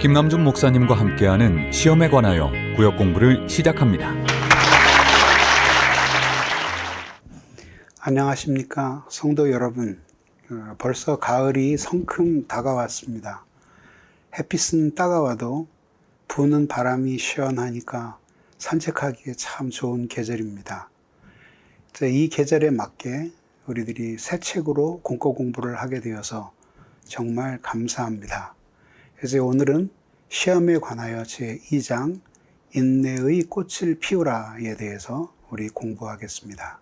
김남준 목사님과 함께하는 시험에 관하여 구역 공부를 시작합니다. 안녕하십니까 성도 여러분. 벌써 가을이 성큼 다가왔습니다. 햇빛은 따가워도 부는 바람이 시원하니까 산책하기에 참 좋은 계절입니다. 이 계절에 맞게 우리들이 새 책으로 공과 공부를 하게 되어서 정말 감사합니다. 그래서 오늘은 시험에 관하여 제2장 인내의 꽃을 피우라에 대해서 우리 공부하겠습니다.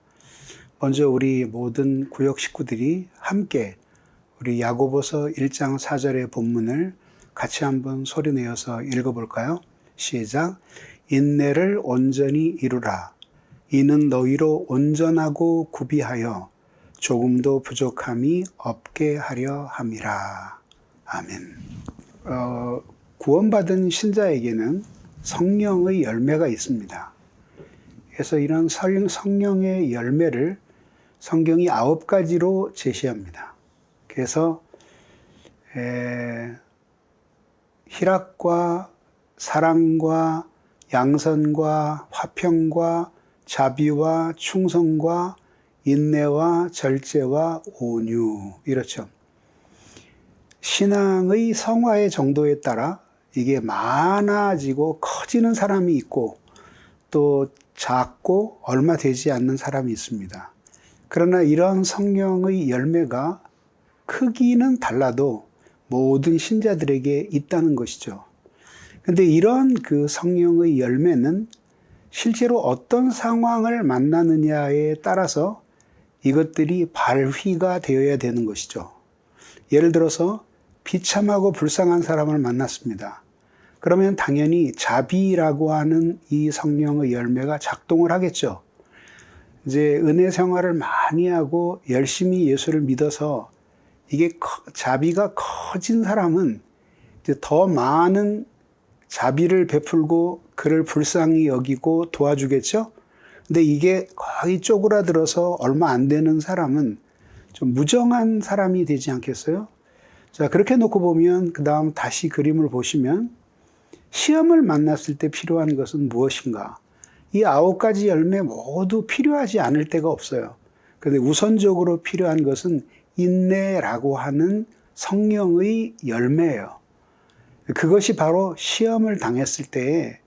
먼저 우리 모든 구역 식구들이 함께 우리 야고보서 1장 4절의 본문을 같이 한번 소리내어서 읽어볼까요? 시작. 인내를 온전히 이루라. 이는 너희로 온전하고 구비하여 조금도 부족함이 없게 하려 함이라. 아멘. 구원받은 신자에게는 성령의 열매가 있습니다. 그래서 이런 성령의 열매를 성경이 9가지로 제시합니다. 그래서 희락과 사랑과 양선과 화평과 자비와 충성과 인내와 절제와 온유, 이렇죠. 신앙의 성화의 정도에 따라 이게 많아지고 커지는 사람이 있고 또 작고 얼마 되지 않는 사람이 있습니다. 그러나 이런 성령의 열매가 크기는 달라도 모든 신자들에게 있다는 것이죠. 그런데 이런 그 성령의 열매는 실제로 어떤 상황을 만나느냐에 따라서 이것들이 발휘가 되어야 되는 것이죠. 예를 들어서 비참하고 불쌍한 사람을 만났습니다. 그러면 당연히 자비라고 하는 이 성령의 열매가 작동을 하겠죠. 이제 은혜 생활을 많이 하고 열심히 예수를 믿어서 이게 자비가 커진 사람은 이제 더 많은 자비를 베풀고 그를 불쌍히 여기고 도와주겠죠. 근데 이게 거의 쪼그라들어서 얼마 안 되는 사람은 좀 무정한 사람이 되지 않겠어요? 자, 그렇게 놓고 보면 그 다음 다시 그림을 보시면 시험을 만났을 때 필요한 것은 무엇인가? 이 9가지 열매 모두 필요하지 않을 때가 없어요. 그런데 우선적으로 필요한 것은 인내라고 하는 성령의 열매예요. 그것이 바로 시험을 당했을 때에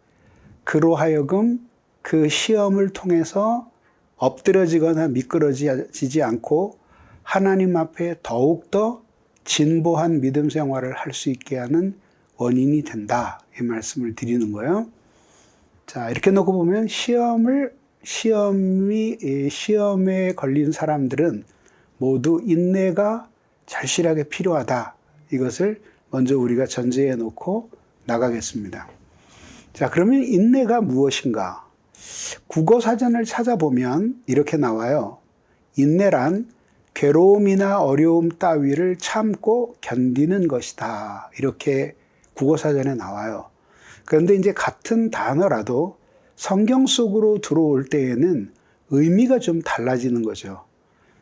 그로 하여금 그 시험을 통해서 엎드러지거나 미끄러지지 않고 하나님 앞에 더욱더 진보한 믿음 생활을 할 수 있게 하는 원인이 된다. 이 말씀을 드리는 거예요. 자, 이렇게 놓고 보면 시험에 걸린 사람들은 모두 인내가 절실하게 필요하다. 이것을 먼저 우리가 전제해 놓고 나가겠습니다. 자, 그러면 인내가 무엇인가? 국어사전을 찾아보면 이렇게 나와요. 인내란 괴로움이나 어려움 따위를 참고 견디는 것이다. 이렇게 국어사전에 나와요. 그런데 이제 같은 단어라도 성경 속으로 들어올 때에는 의미가 좀 달라지는 거죠.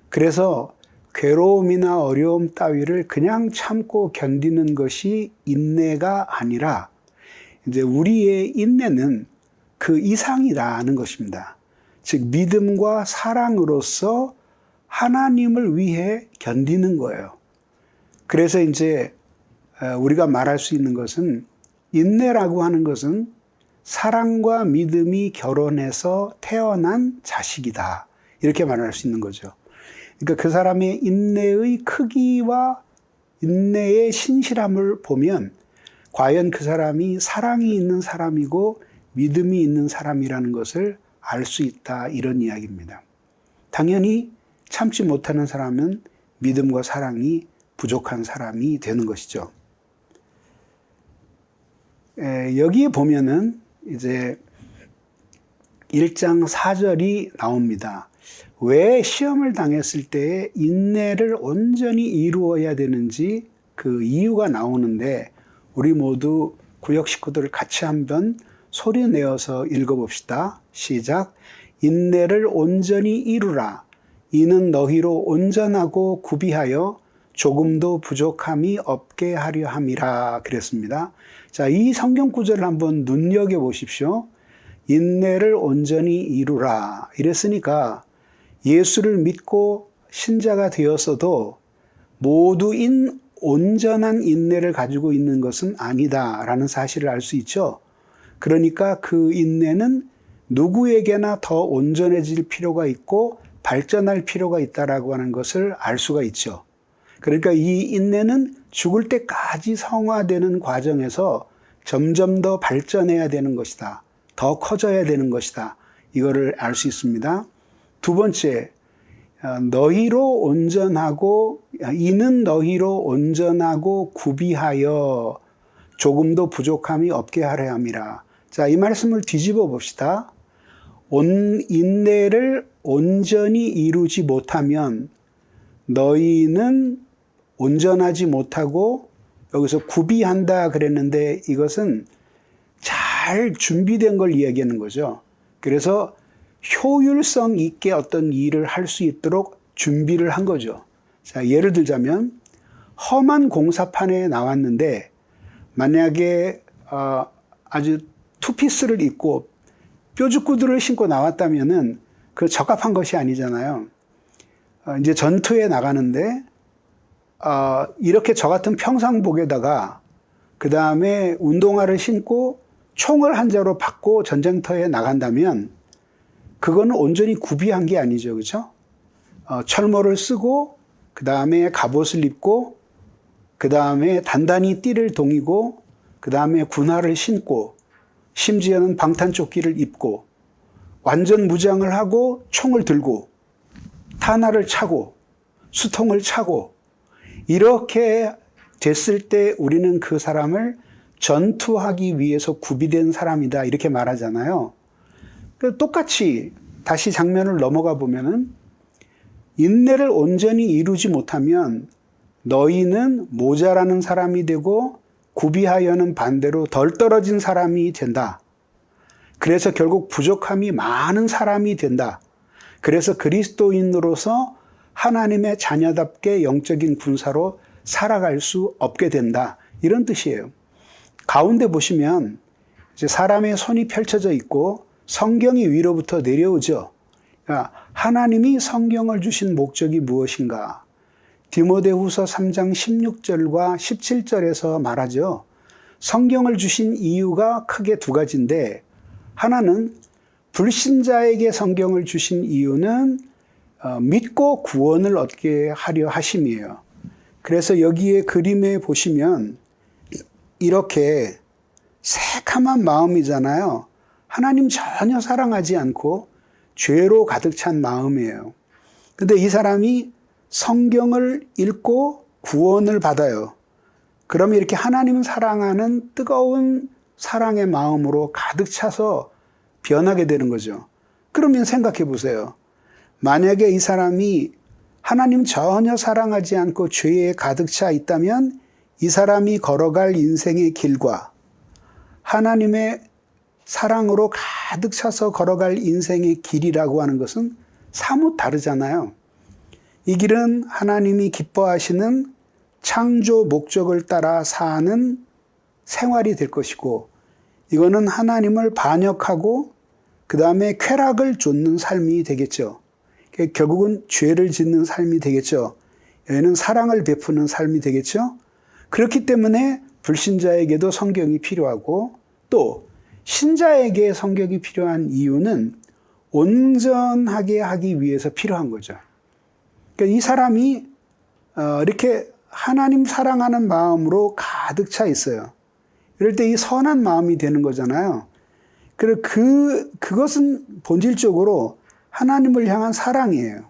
그래서 괴로움이나 어려움 따위를 그냥 참고 견디는 것이 인내가 아니라 이제 우리의 인내는 그 이상이라는 것입니다. 즉 믿음과 사랑으로서 하나님을 위해 견디는 거예요. 그래서 이제 우리가 말할 수 있는 것은 인내라고 하는 것은 사랑과 믿음이 결혼해서 태어난 자식이다. 이렇게 말할 수 있는 거죠. 그러니까 그 사람의 인내의 크기와 인내의 신실함을 보면 과연 그 사람이 사랑이 있는 사람이고 믿음이 있는 사람이라는 것을 알 수 있다. 이런 이야기입니다. 당연히 참지 못하는 사람은 믿음과 사랑이 부족한 사람이 되는 것이죠. 여기에 보면은 이제 1장 4절이 나옵니다. 왜 시험을 당했을 때 인내를 온전히 이루어야 되는지 그 이유가 나오는데 우리 모두 구역 식구들 같이 한번 소리 내어서 읽어봅시다. 시작. 인내를 온전히 이루라. 이는 너희로 온전하고 구비하여 조금도 부족함이 없게 하려 함이라. 그랬습니다. 자, 이 성경 구절을 한번 눈여겨보십시오. 인내를 온전히 이루라. 이랬으니까 예수를 믿고 신자가 되었어도 모두 온전한 인내를 가지고 있는 것은 아니다라는 사실을 알 수 있죠. 그러니까 그 인내는 누구에게나 더 온전해질 필요가 있고 발전할 필요가 있다라고 하는 것을 알 수가 있죠. 그러니까 이 인내는 죽을 때까지 성화되는 과정에서 점점 더 발전해야 되는 것이다. 더 커져야 되는 것이다. 이거를 알 수 있습니다. 두 번째, 이는 너희로 온전하고 구비하여 조금도 부족함이 없게 하려 함이라. 자, 이 말씀을 뒤집어 봅시다. 인내를 온전히 이루지 못하면 너희는 온전하지 못하고, 여기서 구비한다 그랬는데 이것은 잘 준비된 걸 이야기하는 거죠. 그래서 효율성 있게 어떤 일을 할 수 있도록 준비를 한 거죠. 자, 예를 들자면 험한 공사판에 나왔는데 만약에 아주 투피스를 입고 뾰족구두를 신고 나왔다면은 그 적합한 것이 아니잖아요. 이제 전투에 나가는데 이렇게 저 같은 평상복에다가 그 다음에 운동화를 신고 총을 한 자로 받고 전쟁터에 나간다면 그거는 온전히 구비한 게 아니죠. 그렇죠? 철모를 쓰고 그 다음에 갑옷을 입고 그 다음에 단단히 띠를 동이고 그 다음에 군화를 신고 심지어는 방탄조끼를 입고 완전 무장을 하고 총을 들고 탄화를 차고 수통을 차고 이렇게 됐을 때 우리는 그 사람을 전투하기 위해서 구비된 사람이다 이렇게 말하잖아요. 똑같이 다시 장면을 넘어가 보면은 인내를 온전히 이루지 못하면 너희는 모자라는 사람이 되고 구비하여는 반대로 덜 떨어진 사람이 된다. 그래서 결국 부족함이 많은 사람이 된다. 그래서 그리스도인으로서 하나님의 자녀답게 영적인 군사로 살아갈 수 없게 된다. 이런 뜻이에요. 가운데 보시면 이제 사람의 손이 펼쳐져 있고 성경이 위로부터 내려오죠. 그러니까 하나님이 성경을 주신 목적이 무엇인가? 디모데후서 3장 16절과 17절에서 말하죠. 성경을 주신 이유가 크게 두 가지인데 하나는 불신자에게 성경을 주신 이유는 믿고 구원을 얻게 하려 하심이에요. 그래서 여기에 그림에 보시면 이렇게 새카만 마음이잖아요. 하나님 전혀 사랑하지 않고 죄로 가득 찬 마음이에요. 근데 이 사람이 성경을 읽고 구원을 받아요. 그러면 이렇게 하나님을 사랑하는 뜨거운 사랑의 마음으로 가득 차서 변하게 되는 거죠. 그러면 생각해 보세요. 만약에 이 사람이 하나님 전혀 사랑하지 않고 죄에 가득 차 있다면 이 사람이 걸어갈 인생의 길과 하나님의 사랑으로 가득 차서 걸어갈 인생의 길이라고 하는 것은 사뭇 다르잖아요. 이 길은 하나님이 기뻐하시는 창조 목적을 따라 사는 생활이 될 것이고 이거는 하나님을 반역하고 그 다음에 쾌락을 좇는 삶이 되겠죠. 결국은 죄를 짓는 삶이 되겠죠. 여기는 사랑을 베푸는 삶이 되겠죠. 그렇기 때문에 불신자에게도 성경이 필요하고 또 신자에게 성경이 필요한 이유는 온전하게 하기 위해서 필요한 거죠. 그러니까 이 사람이 이렇게 하나님 사랑하는 마음으로 가득 차 있어요. 이럴 때 이 선한 마음이 되는 거잖아요. 그리고 그것은 본질적으로 하나님을 향한 사랑이에요.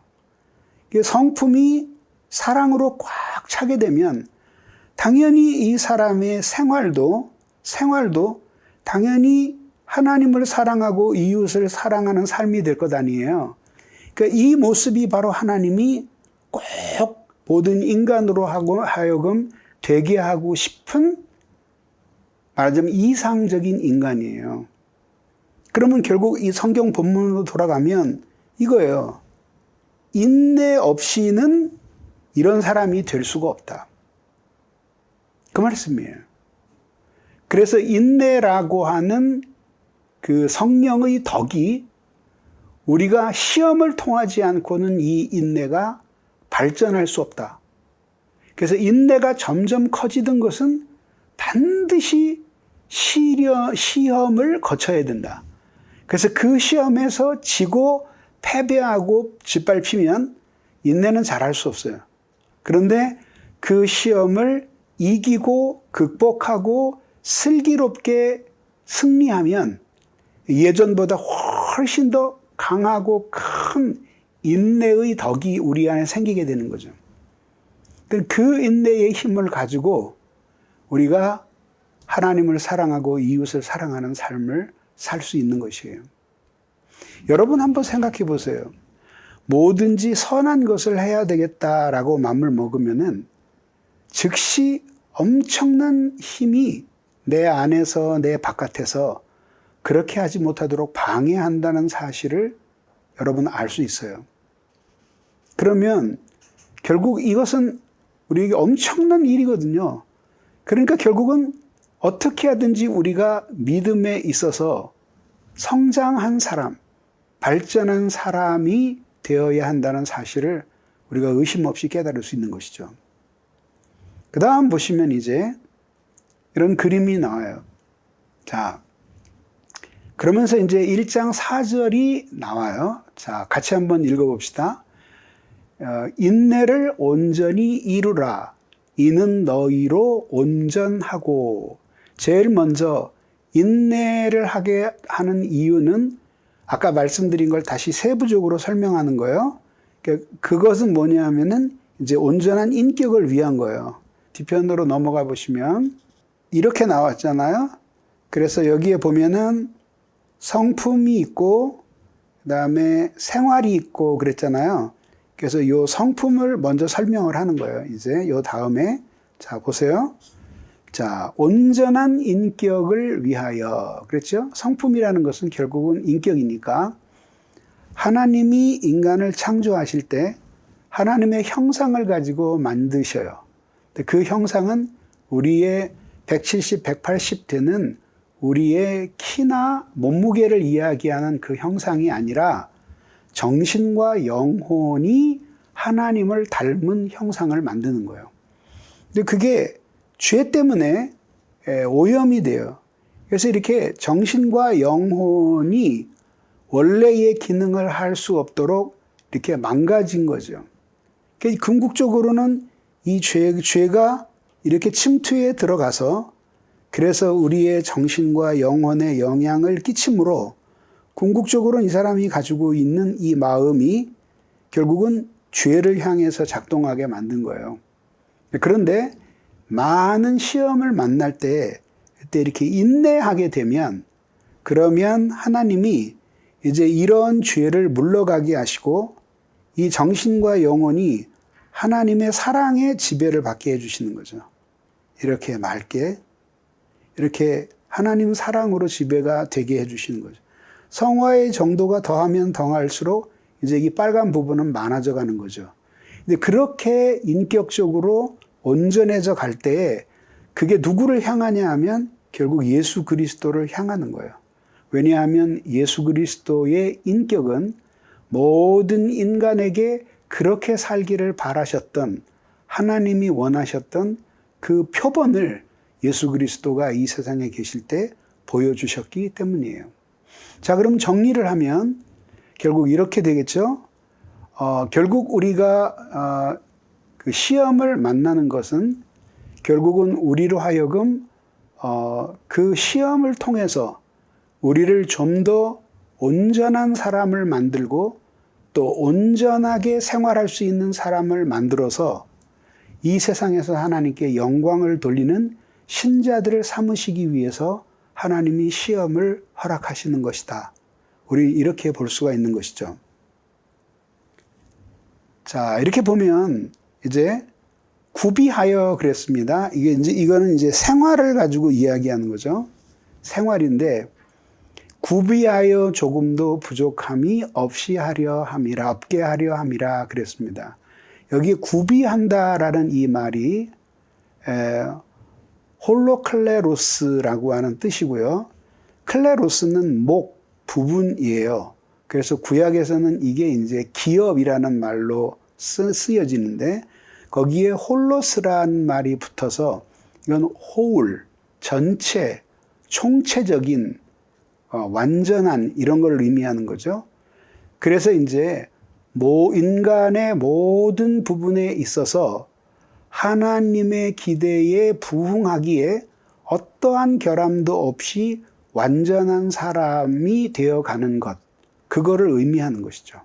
성품이 사랑으로 꽉 차게 되면 당연히 이 사람의 생활도 당연히 하나님을 사랑하고 이웃을 사랑하는 삶이 될 것 아니에요. 그러니까 이 모습이 바로 하나님이 꼭 모든 인간으로 하여금 되게 하고 싶은 말하자면 이상적인 인간이에요. 그러면 결국 이 성경 본문으로 돌아가면 이거예요. 인내 없이는 이런 사람이 될 수가 없다. 그 말씀이에요. 그래서 인내라고 하는 그 성령의 덕이 우리가 시험을 통하지 않고는 이 인내가 발전할 수 없다. 그래서 인내가 점점 커지던 것은 반드시 시험을 거쳐야 된다. 그래서 그 시험에서 지고 패배하고 짓밟히면 인내는 잘할 수 없어요. 그런데 그 시험을 이기고 극복하고 슬기롭게 승리하면 예전보다 훨씬 더 강하고 큰 인내의 덕이 우리 안에 생기게 되는 거죠. 그 인내의 힘을 가지고 우리가 하나님을 사랑하고 이웃을 사랑하는 삶을 살 수 있는 것이에요. 여러분 한번 생각해 보세요. 뭐든지 선한 것을 해야 되겠다라고 마음을 먹으면은 즉시 엄청난 힘이 내 안에서 내 바깥에서 그렇게 하지 못하도록 방해한다는 사실을 여러분 알 수 있어요. 그러면 결국 이것은 우리에게 엄청난 일이거든요. 그러니까 결국은 어떻게 하든지 우리가 믿음에 있어서 성장한 사람, 발전한 사람이 되어야 한다는 사실을 우리가 의심 없이 깨달을 수 있는 것이죠. 그 다음 보시면 이제 이런 그림이 나와요. 자, 그러면서 이제 1장 4절이 나와요. 자, 같이 한번 읽어봅시다. 인내를 온전히 이루라. 이는 너희로 온전하고. 제일 먼저 인내를 하게 하는 이유는 아까 말씀드린 걸 다시 세부적으로 설명하는 거예요. 그것은 뭐냐 하면은 이제 온전한 인격을 위한 거예요. 뒤편으로 넘어가 보시면 이렇게 나왔잖아요. 그래서 여기에 보면은 성품이 있고 그다음에 생활이 있고 그랬잖아요. 그래서 이 성품을 먼저 설명을 하는 거예요. 이제 이 다음에 자 보세요. 자, 온전한 인격을 위하여. 그랬죠? 성품이라는 것은 결국은 인격이니까 하나님이 인간을 창조하실 때 하나님의 형상을 가지고 만드셔요. 그 형상은 우리의 170, 180 되는 우리의 키나 몸무게를 이야기하는 그 형상이 아니라 정신과 영혼이 하나님을 닮은 형상을 만드는 거예요. 근데 그게 죄 때문에 오염이 돼요. 그래서 이렇게 정신과 영혼이 원래의 기능을 할 수 없도록 이렇게 망가진 거죠. 궁극적으로는 이 죄가 이렇게 침투에 들어가서 그래서 우리의 정신과 영혼에 영향을 끼치므로 궁극적으로 이 사람이 가지고 있는 이 마음이 결국은 죄를 향해서 작동하게 만든 거예요. 그런데 많은 시험을 만날 때 그때 이렇게 인내하게 되면 그러면 하나님이 이제 이런 죄를 물러가게 하시고 이 정신과 영혼이 하나님의 사랑의 지배를 받게 해주시는 거죠. 이렇게 맑게 이렇게 하나님 사랑으로 지배가 되게 해주시는 거죠. 성화의 정도가 더하면 더할수록 이제 이 빨간 부분은 많아져 가는 거죠. 근데 그렇게 인격적으로 온전해져 갈 때에 그게 누구를 향하냐 하면 결국 예수 그리스도를 향하는 거예요. 왜냐하면 예수 그리스도의 인격은 모든 인간에게 그렇게 살기를 바라셨던 하나님이 원하셨던 그 표본을 예수 그리스도가 이 세상에 계실 때 보여주셨기 때문이에요. 자, 그럼 정리를 하면 결국 이렇게 되겠죠. 결국 우리가 그 시험을 만나는 것은 결국은 우리로 하여금 그 시험을 통해서 우리를 좀 더 온전한 사람을 만들고 또 온전하게 생활할 수 있는 사람을 만들어서 이 세상에서 하나님께 영광을 돌리는 신자들을 삼으시기 위해서 하나님이 시험을 허락하시는 것이다. 우리 이렇게 볼 수가 있는 것이죠. 자, 이렇게 보면 이제 구비하여 그랬습니다. 이거는 이제 생활을 가지고 이야기하는 거죠. 생활인데 구비하여 조금도 부족함이 없게 하려 함이라 그랬습니다. 여기 구비한다라는 이 말이 홀로클레로스라고 하는 뜻이고요. 클레로스는 목, 부분이에요. 그래서 구약에서는 이게 이제 기업이라는 말로 쓰여지는데 거기에 홀로스라는 말이 붙어서 이건 whole, 전체, 총체적인, 완전한 이런 걸 의미하는 거죠. 그래서 이제 인간의 모든 부분에 있어서 하나님의 기대에 부응하기에 어떠한 결함도 없이 완전한 사람이 되어가는 것, 그거를 의미하는 것이죠.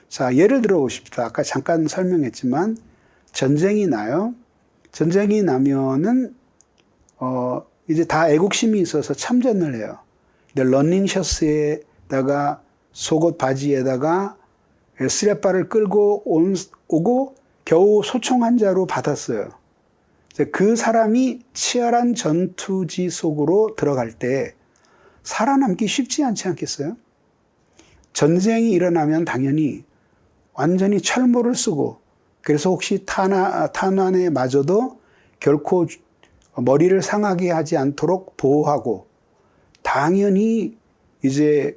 자, 예를 들어 보십시다. 아까 잠깐 설명했지만 전쟁이 나요. 전쟁이 나면은 이제 다 애국심이 있어서 참전을 해요. 근데 러닝셔츠에다가 속옷 바지에다가 스레바를 끌고 오고 겨우 소총 한 자루 받았어요. 그 사람이 치열한 전투지 속으로 들어갈 때 살아남기 쉽지 않지 않겠어요? 전쟁이 일어나면 당연히 완전히 철모를 쓰고, 그래서 혹시 탄환에 맞아도 결코 머리를 상하게 하지 않도록 보호하고, 당연히 이제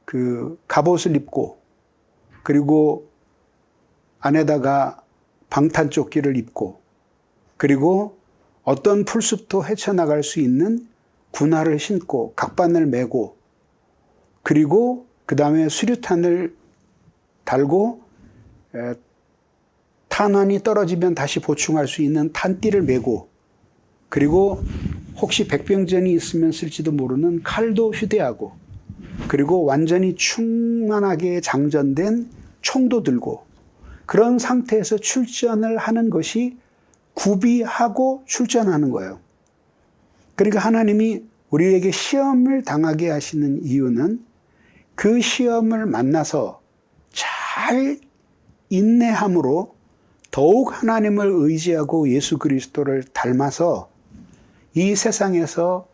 그 갑옷을 입고, 그리고 안에다가 방탄조끼를 입고, 그리고 어떤 풀숲도 헤쳐나갈 수 있는 군화를 신고 각반을 메고, 그리고 그 다음에 수류탄을 달고 탄환이 떨어지면 다시 보충할 수 있는 탄띠를 메고, 그리고 혹시 백병전이 있으면 쓸지도 모르는 칼도 휴대하고, 그리고 완전히 충만하게 장전된 총도 들고, 그런 상태에서 출전을 하는 것이 구비하고 출전하는 거예요. 그러니까 하나님이 우리에게 시험을 당하게 하시는 이유는 그 시험을 만나서 잘 인내함으로 더욱 하나님을 의지하고 예수 그리스도를 닮아서 이 세상에서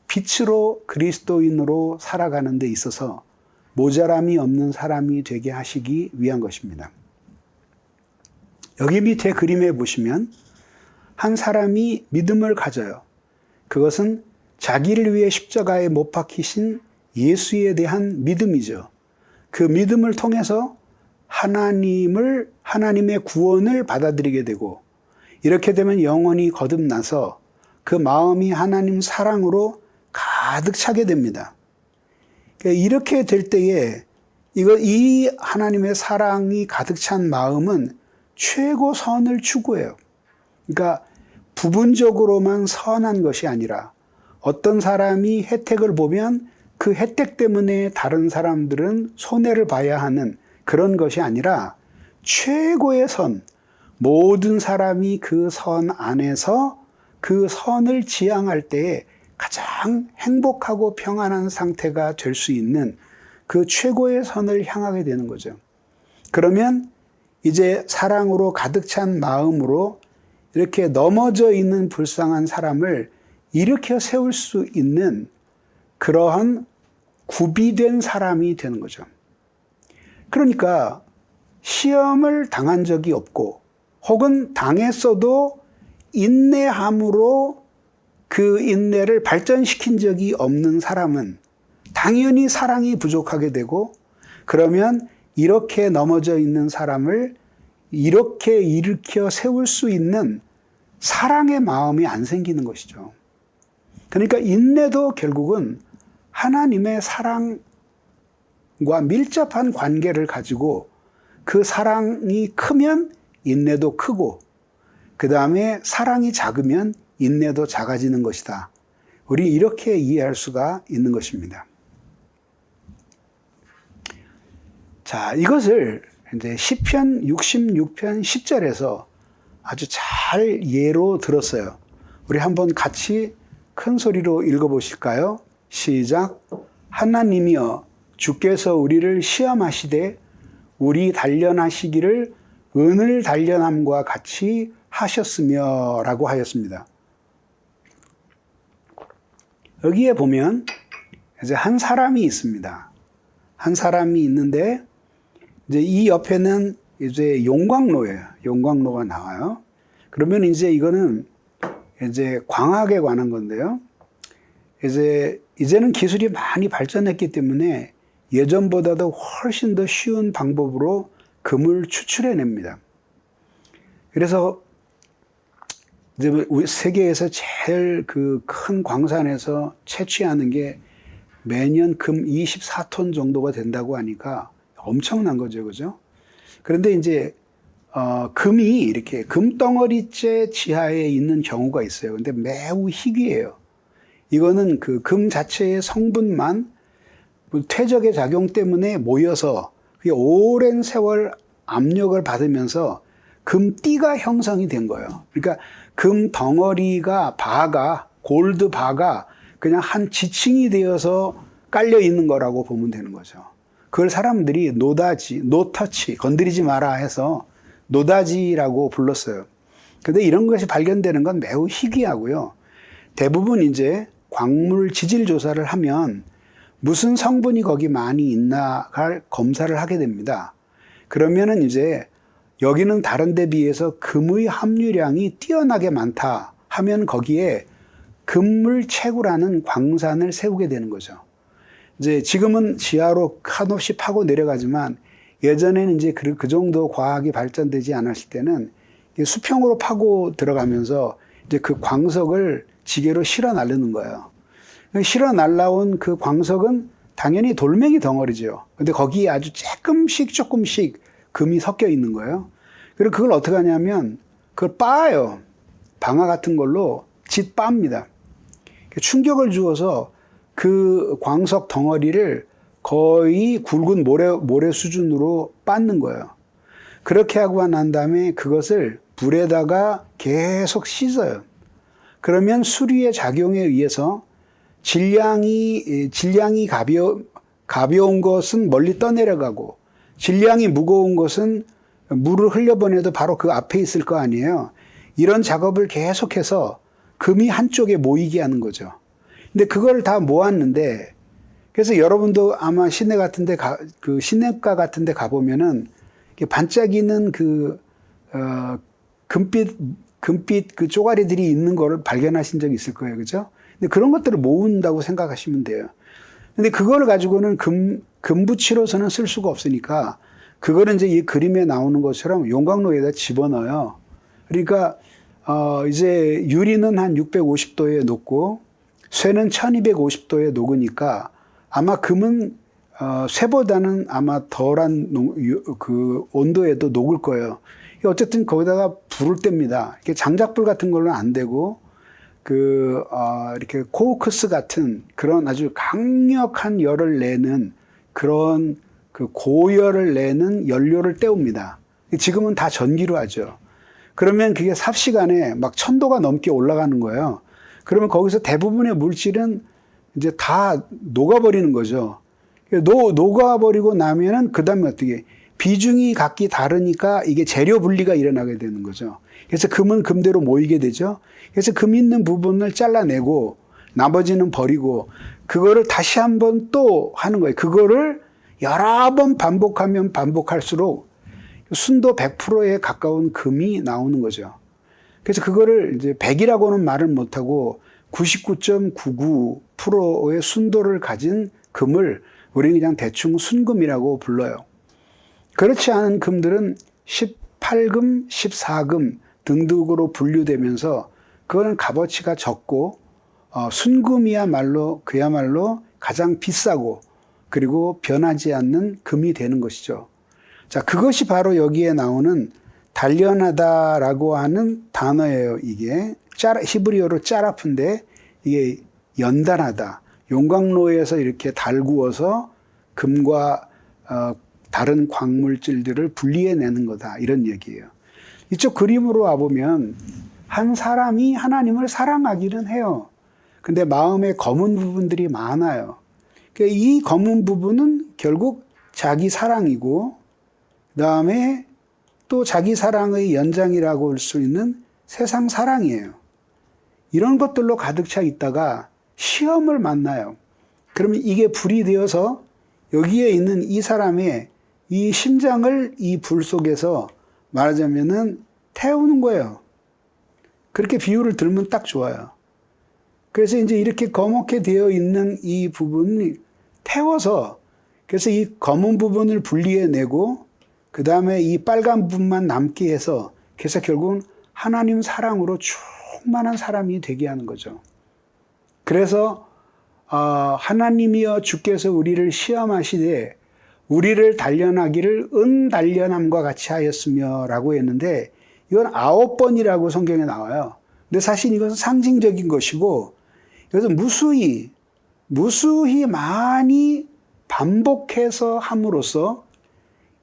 빛으로 그리스도인으로 살아가는 데 있어서 모자람이 없는 사람이 되게 하시기 위한 것입니다. 여기 밑에 그림에 보시면 한 사람이 믿음을 가져요. 그것은 자기를 위해 십자가에 못 박히신 예수에 대한 믿음이죠. 그 믿음을 통해서 하나님의 구원을 받아들이게 되고, 이렇게 되면 영혼이 거듭나서 그 마음이 하나님 사랑으로 가득 차게 됩니다. 이렇게 될 때에 이 하나님의 사랑이 가득 찬 마음은 최고선을 추구해요. 그러니까 부분적으로만 선한 것이 아니라 어떤 사람이 혜택을 보면 그 혜택 때문에 다른 사람들은 손해를 봐야 하는 그런 것이 아니라 최고의 선, 모든 사람이 그 선 안에서 그 선을 지향할 때에 가장 행복하고 평안한 상태가 될 수 있는 그 최고의 선을 향하게 되는 거죠. 그러면 이제 사랑으로 가득 찬 마음으로 이렇게 넘어져 있는 불쌍한 사람을 일으켜 세울 수 있는 그러한 구비된 사람이 되는 거죠. 그러니까 시험을 당한 적이 없고, 혹은 당했어도 인내함으로 그 인내를 발전시킨 적이 없는 사람은 당연히 사랑이 부족하게 되고, 그러면 이렇게 넘어져 있는 사람을 이렇게 일으켜 세울 수 있는 사랑의 마음이 안 생기는 것이죠. 그러니까 인내도 결국은 하나님의 사랑과 밀접한 관계를 가지고, 그 사랑이 크면 인내도 크고, 그 다음에 사랑이 작으면 인내도 작아지는 것이다. 우리 이렇게 이해할 수가 있는 것입니다. 자, 이것을 이제 시편 66편 10절에서 아주 잘 예로 들었어요. 우리 한번 같이 큰 소리로 읽어보실까요? 시작. 하나님이여, 주께서 우리를 시험하시되 우리 단련하시기를 은을 단련함과 같이 하셨으며 라고 하였습니다. 여기에 보면 이제 한 사람이 있습니다. 한 사람이 있는데 이제 이 옆에는 이제 용광로예요. 용광로가 나와요. 그러면 이제 이거는 이제 광학에 관한 건데요. 이제는 기술이 많이 발전했기 때문에 예전보다도 훨씬 더 쉬운 방법으로 금을 추출해냅니다. 그래서 이제 세계에서 제일 그 큰 광산에서 채취하는 게 매년 금 24톤 정도가 된다고 하니까 엄청난 거죠, 그죠? 그런데 이제 금이 이렇게 금덩어리째 지하에 있는 경우가 있어요. 근데 매우 희귀해요. 이거는 그 금 자체의 성분만 퇴적의 작용 때문에 모여서 그게 오랜 세월 압력을 받으면서 금띠가 형성이 된 거예요. 그러니까 금 덩어리가 골드 바가 그냥 한 지층이 되어서 깔려 있는 거라고 보면 되는 거죠. 그걸 사람들이 노터치, 건드리지 마라 해서 노다지라고 불렀어요. 근데 이런 것이 발견되는 건 매우 희귀하고요. 대부분 이제 광물 지질 조사를 하면 무슨 성분이 거기 많이 있나를 검사를 하게 됩니다. 그러면은 이제 여기는 다른 데 비해서 금의 함유량이 뛰어나게 많다 하면 거기에 금물채구라는 광산을 세우게 되는 거죠. 이제 지금은 지하로 한없이 파고 내려가지만 예전에는 이제 그 정도 과학이 발전되지 않았을 때는 수평으로 파고 들어가면서 이제 그 광석을 지게로 실어 날르는 거예요. 실어 날라온 그 광석은 당연히 돌멩이 덩어리죠. 근데 거기에 아주 조금씩 금이 섞여 있는 거예요. 그리고 그걸 어떻게 하냐면 그걸 빻아요. 방아 같은 걸로 빻습니다. 충격을 주어서 그 광석 덩어리를 거의 굵은 모래 수준으로 빻는 거예요. 그렇게 하고 난 다음에 그것을 불에다가 계속 씻어요. 그러면 수리의 작용에 의해서 질량이 가벼운 것은 멀리 떠내려가고 질량이 무거운 것은 물을 흘려보내도 바로 그 앞에 있을 거 아니에요. 이런 작업을 계속해서 금이 한쪽에 모이게 하는 거죠. 근데 그걸 다 모았는데, 그래서 여러분도 아마 시내가 같은 데 가보면은 반짝이는 금빛 그 쪼가리들이 있는 거를 발견하신 적이 있을 거예요. 그죠? 근데 그런 것들을 모은다고 생각하시면 돼요. 근데 그걸 가지고는 금붙이로서는 쓸 수가 없으니까 그거를 이제 이 그림에 나오는 것처럼 용광로에다 집어넣어요. 그러니까 이제 유리는 한 650도에 녹고 쇠는 1250도에 녹으니까 아마 금은 쇠보다는 아마 덜한 그 온도에도 녹을 거예요. 어쨌든 거기다가 불을 뗍니다. 이렇게 장작불 같은 걸로는 안 되고 이렇게 코우크스 같은 그런 아주 강력한 열을 내는 그런 그 고열을 내는 연료를 때웁니다. 지금은 다 전기로 하죠. 그러면 그게 삽시간에 막 1000도가 넘게 올라가는 거예요. 그러면 거기서 대부분의 물질은 이제 다 녹아버리는 거죠. 녹아버리고 나면은 그 다음에 어떻게 비중이 각기 다르니까 이게 재료 분리가 일어나게 되는 거죠. 그래서 금은 금대로 모이게 되죠. 그래서 금 있는 부분을 잘라내고 나머지는 버리고 그거를 다시 한번 또 하는 거예요. 그거를 여러 번 반복하면 반복할수록 순도 100%에 가까운 금이 나오는 거죠. 그래서 그거를 이제 100이라고는 말을 못하고 99.99%의 순도를 가진 금을 우리는 그냥 대충 순금이라고 불러요. 그렇지 않은 금들은 18금, 14금 등등으로 분류되면서 그거는 값어치가 적고 순금이야말로 그야말로 가장 비싸고 그리고 변하지 않는 금이 되는 것이죠. 자, 그것이 바로 여기에 나오는 단련하다라고 하는 단어예요. 이게 히브리어로 짜라프인데 이게 연단하다. 용광로에서 이렇게 달구어서 금과 다른 광물질들을 분리해내는 거다. 이런 얘기예요. 이쪽 그림으로 와보면 한 사람이 하나님을 사랑하기는 해요. 근데 마음에 검은 부분들이 많아요. 이 검은 부분은 결국 자기 사랑이고 그 다음에 또 자기 사랑의 연장이라고 할 수 있는 세상 사랑이에요. 이런 것들로 가득 차 있다가 시험을 만나요. 그러면 이게 불이 되어서 여기에 있는 이 사람의 이 심장을 이 불 속에서 말하자면은 태우는 거예요. 그렇게 비유를 들면 딱 좋아요. 그래서 이제 이렇게 검게 되어 있는 이 부분이 태워서 그래서 이 검은 부분을 분리해내고 그 다음에 이 빨간 부분만 남게 해서 그래서 결국은 하나님 사랑으로 충만한 사람이 되게 하는 거죠. 그래서 하나님이여 주께서 우리를 시험하시되 우리를 단련하기를 은단련함과 같이 하였으며 라고 했는데 이건 9번이라고 성경에 나와요. 근데 사실 이것은 상징적인 것이고 이것은 무수히 많이 반복해서 함으로써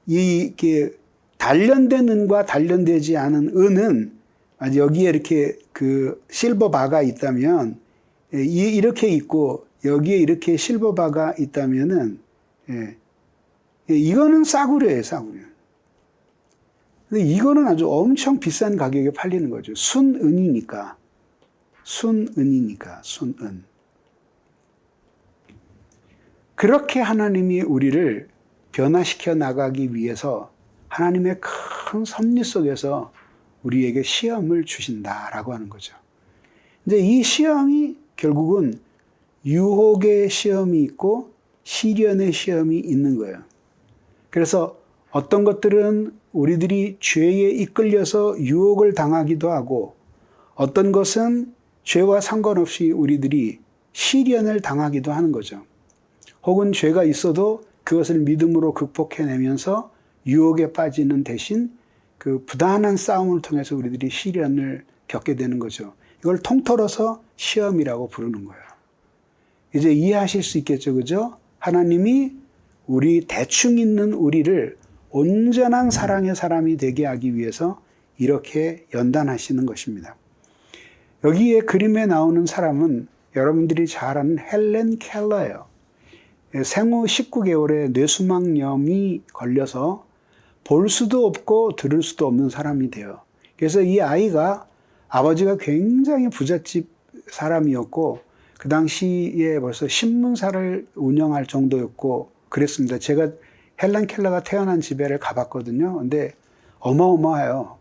이게 단련된 은과 단련되지 않은 은은 여기에 이렇게 그 실버 바가 있다면 이렇게 있고 여기에 이렇게 실버 바가 있다면은 이거는 싸구려예요, 싸구려. 근데 이거는 아주 엄청 비싼 가격에 팔리는 거죠. 순은이니까. 순은. 그렇게 하나님이 우리를 변화시켜 나가기 위해서 하나님의 큰 섭리 속에서 우리에게 시험을 주신다라고 하는 거죠. 이제 이 시험이 결국은 유혹의 시험이 있고 시련의 시험이 있는 거예요. 그래서 어떤 것들은 우리들이 죄에 이끌려서 유혹을 당하기도 하고 어떤 것은 죄와 상관없이 우리들이 시련을 당하기도 하는 거죠. 혹은 죄가 있어도 그것을 믿음으로 극복해내면서 유혹에 빠지는 대신 그 부단한 싸움을 통해서 우리들이 시련을 겪게 되는 거죠. 이걸 통틀어서 시험이라고 부르는 거예요. 이제 이해하실 수 있겠죠, 그죠? 하나님이 우리 대충 있는 우리를 온전한 사랑의 사람이 되게 하기 위해서 이렇게 연단하시는 것입니다. 여기에 그림에 나오는 사람은 여러분들이 잘 아는 헬렌 켈러예요. 생후 19개월에 뇌수막염이 걸려서 볼 수도 없고 들을 수도 없는 사람이 돼요. 그래서 이 아이가 아버지가 굉장히 부잣집 사람이었고 그 당시에 벌써 신문사를 운영할 정도였고 그랬습니다. 제가 헬렌 켈러가 태어난 집에를 가봤거든요. 근데 어마어마해요.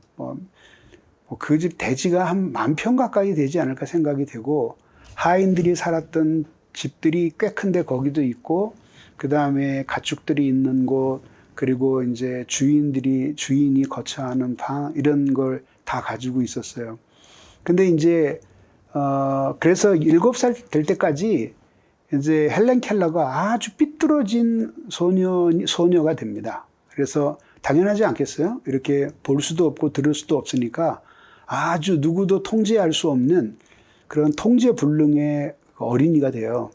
그 집 대지가 한 10,000평 가까이 되지 않을까 생각이 되고 하인들이 살았던 집들이 꽤 큰데 거기도 있고 그 다음에 가축들이 있는 곳 그리고 이제 주인이 거처하는 방 이런 걸 다 가지고 있었어요. 근데 이제 그래서 7살 될 때까지 이제 헬렌 켈러가 아주 삐뚤어진 소녀가 됩니다. 그래서 당연하지 않겠어요? 이렇게 볼 수도 없고 들을 수도 없으니까 아주 누구도 통제할 수 없는 그런 통제불능의 어린이가 돼요.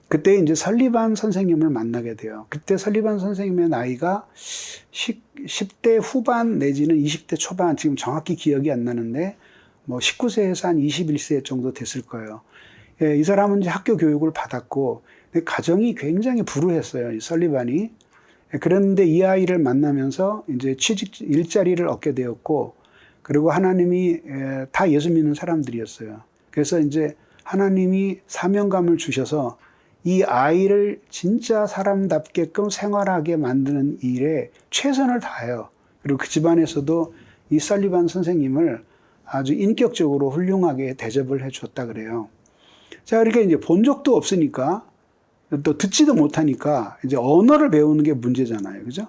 그때 이제 설리반 선생님을 만나게 돼요. 그때 설리반 선생님의 나이가 10대 후반 내지는 20대 초반, 지금 정확히 기억이 안 나는데, 19세에서 한 21세 정도 됐을 거예요. 이 사람은 이제 학교 교육을 받았고, 가정이 굉장히 불우했어요, 이 설리반이. 그런데 이 아이를 만나면서 이제 일자리를 얻게 되었고, 그리고 하나님이 다 예수 믿는 사람들이었어요. 그래서 이제 하나님이 사명감을 주셔서 이 아이를 진짜 사람답게끔 생활하게 만드는 일에 최선을 다해요. 그리고 그 집안에서도 이 설리반 선생님을 아주 인격적으로 훌륭하게 대접을 해줬다 그래요. 자, 그러니까 이제 본 적도 없으니까 또 듣지도 못하니까 이제 언어를 배우는 게 문제잖아요. 그죠?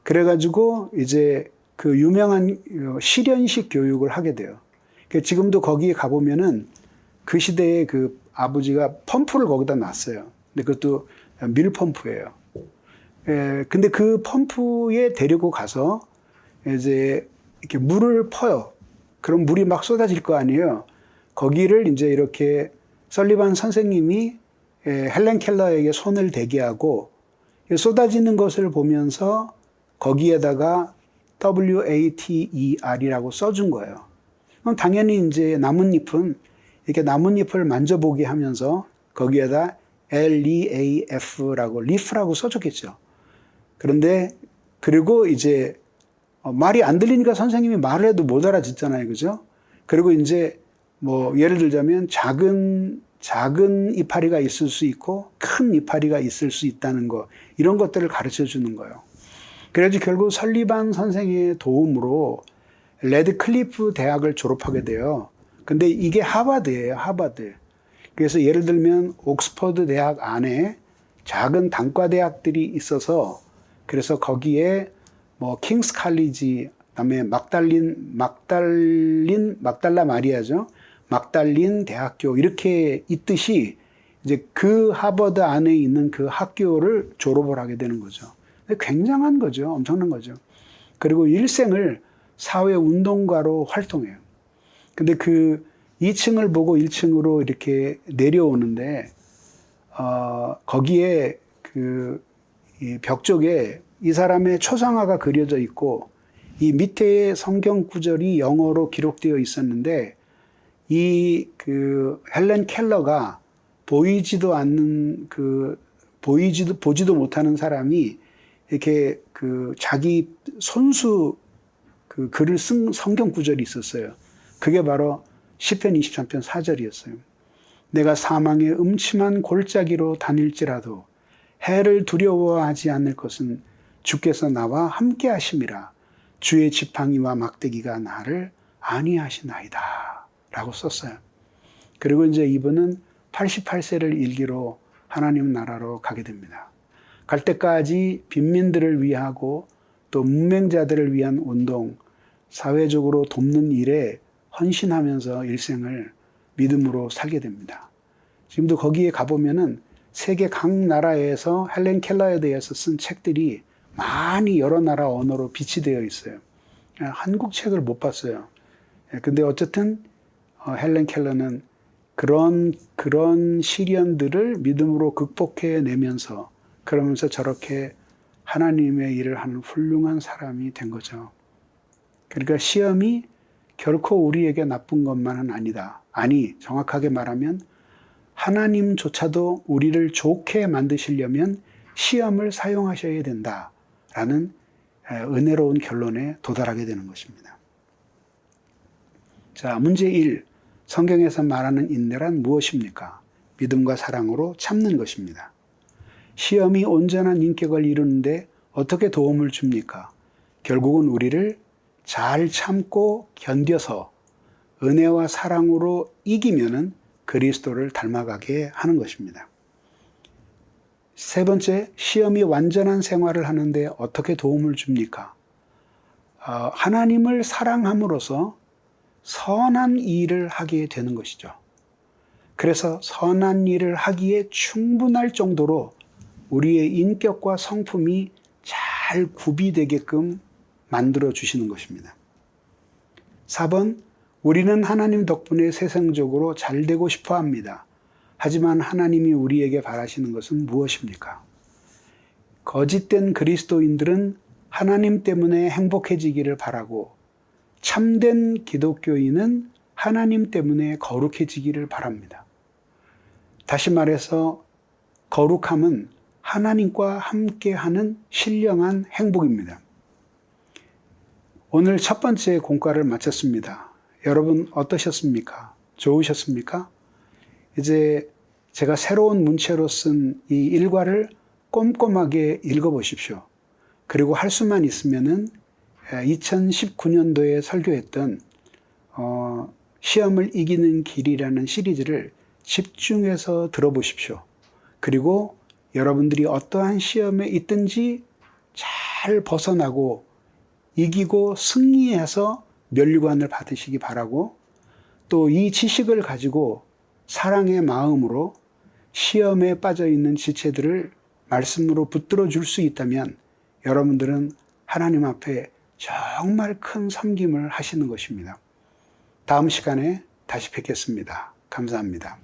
그래가지고 이제 그 유명한 실연식 교육을 하게 돼요. 지금도 거기에 가보면은 그 시대에 그 아버지가 펌프를 거기다 놨어요. 근데 그것도 밀펌프예요. 근데 그 펌프에 데리고 가서 이제 이렇게 물을 퍼요. 그럼 물이 막 쏟아질 거 아니에요. 거기를 이제 이렇게 설리반 선생님이 헬렌 켈러에게 손을 대게 하고 쏟아지는 것을 보면서 거기에다가 WATER이라고 써준 거예요. 그럼 당연히 이제 나뭇잎은 이렇게 나뭇잎을 만져보게 하면서 거기에다 LEAF라고 leaf라고 써줬겠죠. 그런데 그리고 이제 말이 안 들리니까 선생님이 말을 해도 못 알아듣잖아요, 그죠? 그리고 이제 예를 들자면 작은 작은 이파리가 있을 수 있고 큰 이파리가 있을 수 있다는 거, 이런 것들을 가르쳐 주는 거예요. 그래서 결국 설리반 선생의 도움으로 레드클리프 대학을 졸업하게 돼요. 근데 이게 하버드예요, 하버드. 그래서 예를 들면 옥스퍼드 대학 안에 작은 단과 대학들이 있어서, 그래서 거기에 뭐 킹스 칼리지, 그다음에 막달라 마리아죠. 막달린 대학교, 이렇게 있듯이 이제 그 하버드 안에 있는 그 학교를 졸업을 하게 되는 거죠. 굉장한 거죠. 엄청난 거죠. 그리고 일생을 사회 운동가로 활동해요. 근데 그 2층을 보고 1층으로 이렇게 내려오는데, 거기에 이 벽 쪽에 이 사람의 초상화가 그려져 있고, 이 밑에 성경 구절이 영어로 기록되어 있었는데, 헬렌 켈러가 보지도 못하는 사람이 이렇게 자기 손수 글을 쓴 성경 구절이 있었어요. 그게 바로 시편 23편 4절이었어요. 내가 사망의 음침한 골짜기로 다닐지라도 해를 두려워하지 않을 것은 주께서 나와 함께 하심이라. 주의 지팡이와 막대기가 나를 안위하시나이다. 라고 썼어요. 그리고 이제 이분은 88세를 일기로 하나님 나라로 가게 됩니다. 갈 때까지 빈민들을 위하고 또 문맹자들을 위한 운동, 사회적으로 돕는 일에 헌신하면서 일생을 믿음으로 살게 됩니다. 지금도 거기에 가보면은 세계 각 나라에서 헬렌 켈러에 대해서 쓴 책들이 많이 여러 나라 언어로 비치되어 있어요. 한국 책을 못 봤어요. 근데 어쨌든 헬렌 켈러는 그런 시련들을 믿음으로 극복해내면서, 그러면서 저렇게 하나님의 일을 하는 훌륭한 사람이 된 거죠. 그러니까 시험이 결코 우리에게 나쁜 것만은 아니다. 아니, 정확하게 말하면 하나님조차도 우리를 좋게 만드시려면 시험을 사용하셔야 된다라는 은혜로운 결론에 도달하게 되는 것입니다. 자, 문제 1. 성경에서 말하는 인내란 무엇입니까? 믿음과 사랑으로 참는 것입니다. 시험이 온전한 인격을 이루는데 어떻게 도움을 줍니까? 결국은 우리를 잘 참고 견뎌서 은혜와 사랑으로 이기면은 그리스도를 닮아가게 하는 것입니다. 세 번째, 시험이 완전한 생활을 하는데 어떻게 도움을 줍니까? 하나님을 사랑함으로써 선한 일을 하게 되는 것이죠. 그래서 선한 일을 하기에 충분할 정도로 우리의 인격과 성품이 잘 구비되게끔 만들어 주시는 것입니다. 4번, 우리는 하나님 덕분에 세상적으로 잘 되고 싶어 합니다. 하지만 하나님이 우리에게 바라시는 것은 무엇입니까? 거짓된 그리스도인들은 하나님 때문에 행복해지기를 바라고, 참된 기독교인은 하나님 때문에 거룩해지기를 바랍니다. 다시 말해서 거룩함은 하나님과 함께하는 신령한 행복입니다. 오늘 첫 번째 공과를 마쳤습니다. 여러분 어떠셨습니까? 좋으셨습니까? 이제 제가 새로운 문체로 쓴 이 일과를 꼼꼼하게 읽어보십시오. 그리고 할 수만 있으면은 2019년도에 설교했던 시험을 이기는 길이라는 시리즈를 집중해서 들어보십시오. 그리고 여러분들이 어떠한 시험에 있든지 잘 벗어나고 이기고 승리해서 면류관을 받으시기 바라고, 또 이 지식을 가지고 사랑의 마음으로 시험에 빠져 있는 지체들을 말씀으로 붙들어 줄 수 있다면 여러분들은 하나님 앞에 정말 큰 섬김을 하시는 것입니다. 다음 시간에 다시 뵙겠습니다. 감사합니다.